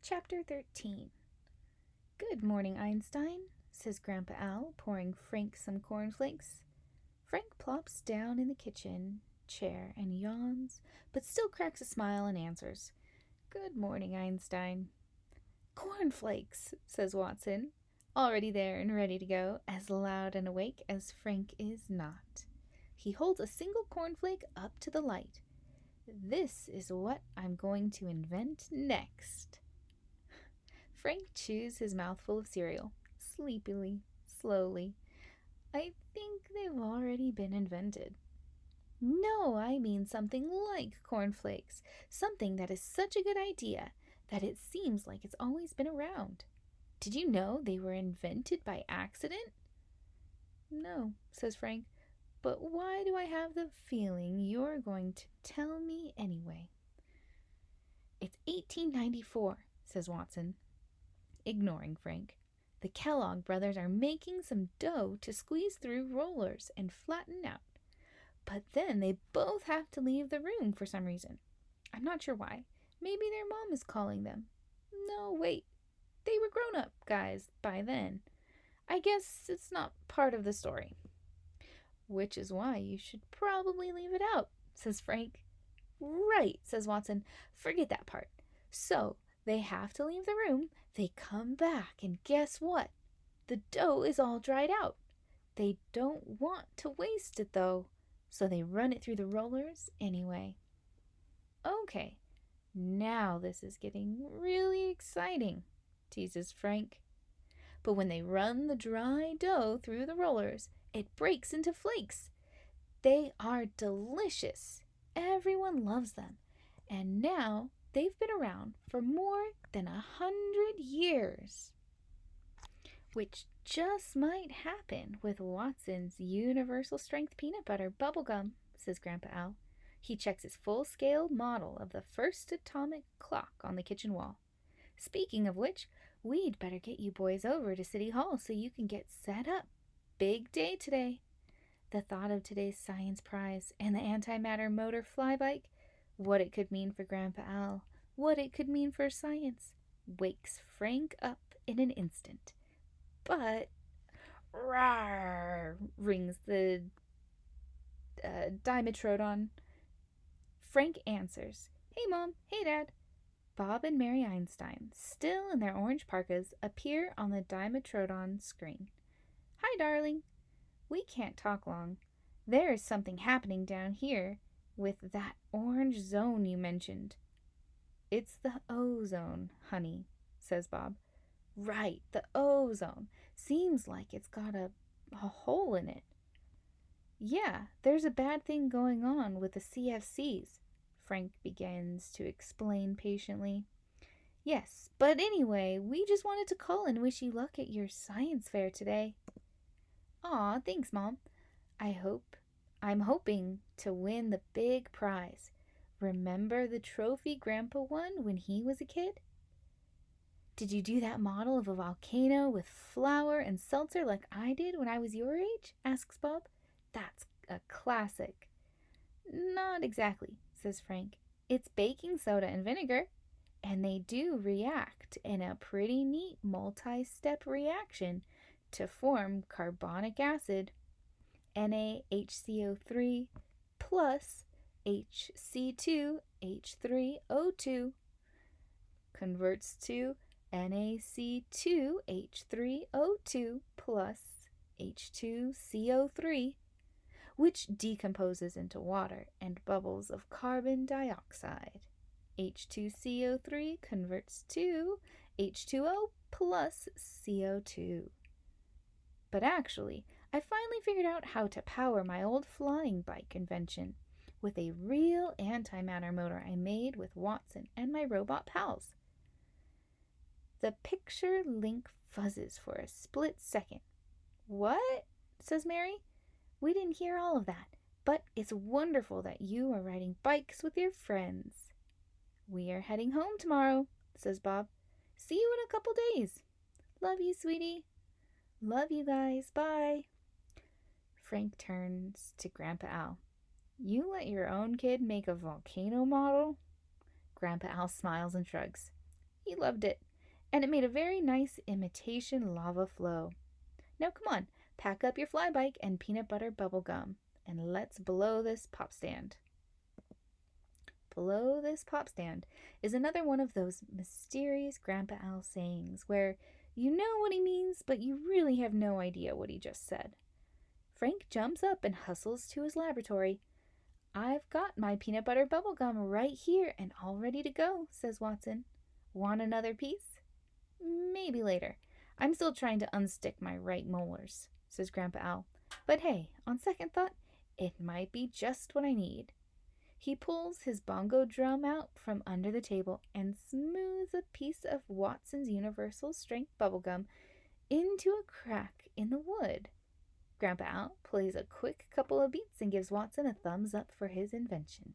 Chapter 13. "Good morning, Einstein," says Grandpa Al, pouring Frank some cornflakes. Frank plops down in the kitchen chair and yawns, but still cracks a smile and answers, "Good morning, Einstein." "Cornflakes," says Watson, already there and ready to go, as loud and awake as Frank is not. He holds a single cornflake up to the light. "This is what I'm going to invent next." Frank chews his mouthful of cereal, sleepily, slowly. "I think they've already been invented." "No, I mean something like cornflakes. Something that is such a good idea that it seems like it's always been around. Did you know they were invented by accident?" "No," says Frank, "but why do I have the feeling you're going to tell me anyway?" "It's 1894, says Watson, ignoring Frank. "The Kellogg brothers are making some dough to squeeze through rollers and flatten out. But then they both have to leave the room for some reason. I'm not sure why. Maybe their mom is calling them. No, wait. They were grown-up guys by then. I guess it's not part of the story." "Which is why you should probably leave it out," says Frank. "Right," says Watson. "Forget that part. So, they have to leave the room. They come back, and guess what? The dough is all dried out. They don't want to waste it, though, so they run it through the rollers anyway." "Okay, now this is getting really exciting," teases Frank. "But when they run the dry dough through the rollers, it breaks into flakes. They are delicious. Everyone loves them. And now they've been around for more than 100 years. Which just might happen with Watson's universal strength peanut butter bubblegum," says Grandpa Al. He checks his full-scale model of the first atomic clock on the kitchen wall. "Speaking of which, we'd better get you boys over to City Hall so you can get set up. Big day today." The thought of today's science prize and the antimatter motor flybike, what it could mean for Grandpa Al, what it could mean for science, wakes Frank up in an instant. But, "Rawr," rings the Dimetrodon. Frank answers, "Hey, Mom. Hey, Dad." Bob and Mary Einstein, still in their orange parkas, appear on the Dimetrodon screen. "Hi, darling." "We can't talk long. There is something happening down here with that orange zone you mentioned." "It's the ozone, honey," says Bob. "Right, the ozone. Seems like it's got a hole in it." "Yeah, there's a bad thing going on with the CFCs," Frank begins to explain patiently. "Yes, but anyway, we just wanted to call and wish you luck at your science fair today." "Aw, thanks, Mom. I'm hoping to win the big prize. Remember the trophy Grandpa won when he was a kid?" "Did you do that model of a volcano with flour and seltzer like I did when I was your age?" asks Bob. "That's a classic." "Not exactly," says Frank. "It's baking soda and vinegar, and they do react in a pretty neat multi-step reaction to form carbonic acid. NaHCO3 plus HC2H3O2 converts to NaC2H3O2 plus H2CO3, which decomposes into water and bubbles of carbon dioxide. H2CO3 converts to H2O plus CO2. But actually, I finally figured out how to power my old flying bike invention with a real antimatter motor I made with Watson and my robot pals." The picture link fuzzes for a split second. "What?" says Mary. "We didn't hear all of that, but it's wonderful that you are riding bikes with your friends." "We are heading home tomorrow," says Bob. "See you in a couple days." "Love you, sweetie." "Love you guys. Bye." Frank turns to Grandpa Al. "You let your own kid make a volcano model?" Grandpa Al smiles and shrugs. He loved it, and it made a very nice imitation lava flow. Now come on, pack up your fly bike and peanut butter bubble gum, and let's blow this pop stand. Below this pop stand is another one of those mysterious Grandpa Al sayings where you know what he means, but you really have no idea what he just said. Frank jumps up and hustles to his laboratory. I've got my peanut butter bubble gum right here and all ready to go, says Watson. Want another piece? Maybe later. I'm still trying to unstick my right molars, says Grandpa Al. But hey, on second thought, it might be just what I need. He pulls his bongo drum out from under the table and smooths a piece of Watson's universal strength bubblegum into a crack in the wood. Grandpa Al plays a quick couple of beats and gives Watson a thumbs up for his invention.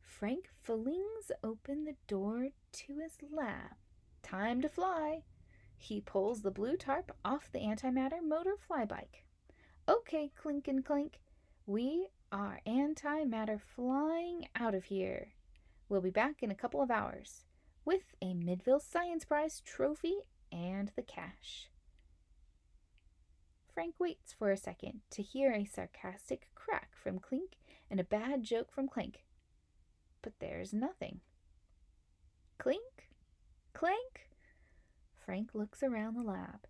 Frank flings open the door to his lab. Time to fly. He pulls the blue tarp off the antimatter motor fly bike. Okay, clink and clink. We are antimatter flying out of here. We'll be back in a couple of hours with a Midville Science Prize trophy and the cash. Frank waits for a second to hear a sarcastic crack from Clink and a bad joke from Clank. But there's nothing. Clink? Clank? Frank looks around the lab.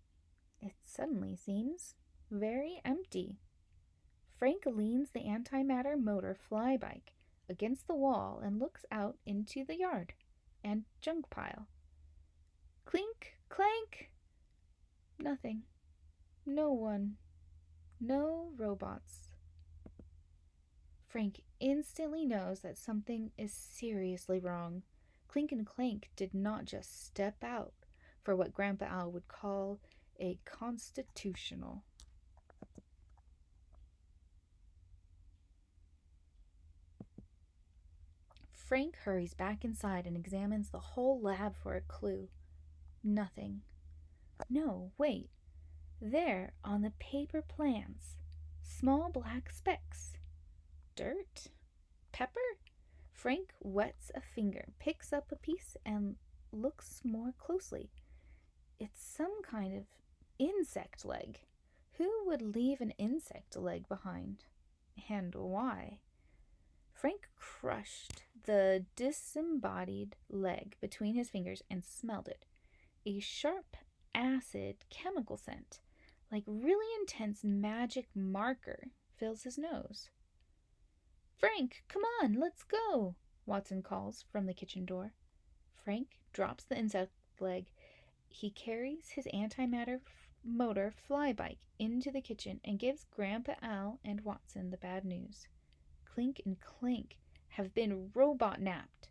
It suddenly seems very empty. Frank leans the antimatter motor fly bike against the wall and looks out into the yard and junk pile. Clink, clank! Nothing. No one. No robots. Frank instantly knows that something is seriously wrong. Clink and Clank did not just step out for what Grandpa Al would call a constitutional. Frank hurries back inside and examines the whole lab for a clue. Nothing. No, wait. There, on the paper plans, small black specks. Dirt? Pepper? Frank wets a finger, picks up a piece, and looks more closely. It's some kind of insect leg. Who would leave an insect leg behind? And why? Frank crushed the disembodied leg between his fingers and smelled it. A sharp, acid chemical scent, like really intense magic marker, fills his nose. Frank, come on, let's go, Watson calls from the kitchen door. Frank drops the insect leg. He carries his antimatter motor fly bike into the kitchen and gives Grandpa Al and Watson the bad news. Clink and Clank have been robot napped.